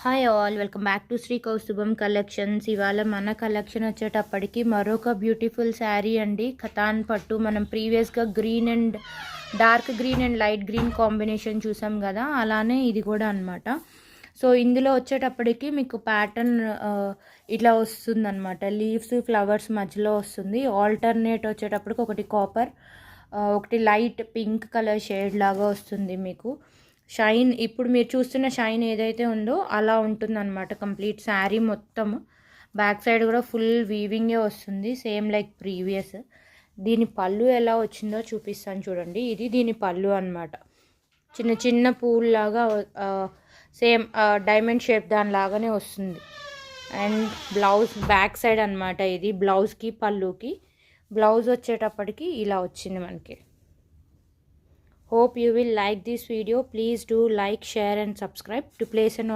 Hi all, welcome back to Shri Kaustubham collections. ఇవాళ మన collection వచ్చేటప్పటికి మరొక బ్యూటిఫుల్ శారీ అండి. ఖతాన్ పట్టు. మనం ప్రీవియస్గా green and dark green and light green combination చూసాం కదా, అలానే ఇది కూడా అనమాట. సో ఇందులో వచ్చేటప్పటికి మీకు ప్యాటర్న్ ఇట్లా వస్తుందన్నమాట. లీవ్స్ ఫ్లవర్స్ మధ్యలో వస్తుంది. ఆల్టర్నేట్ వచ్చేటప్పటికి ఒకటి కాపర్, ఒకటి లైట్ పింక్ కలర్ షేడ్ లాగా వస్తుంది మీకు. షైన్ ఇప్పుడు మీరు చూస్తున్న షైన్ ఏదైతే ఉందో అలా ఉంటుందన్నమాట కంప్లీట్ శారీ మొత్తం. బ్యాక్ సైడ్ కూడా ఫుల్ వీవింగే వస్తుంది, సేమ్ లైక్ ప్రీవియస్. దీని పళ్ళు ఎలా వచ్చిందో చూపిస్తాను చూడండి. ఇది దీని పళ్ళు అనమాట. చిన్న చిన్న పూల్లాగా సేమ్ డైమండ్ షేప్ దానిలాగానే వస్తుంది. అండ్ బ్లౌజ్ బ్యాక్ సైడ్ అనమాట. ఇది బ్లౌజ్కి పళ్ళుకి. బ్లౌజ్ వచ్చేటప్పటికి ఇలా వచ్చింది మనకి. Hope you will like this video. Please do like, share and subscribe to place an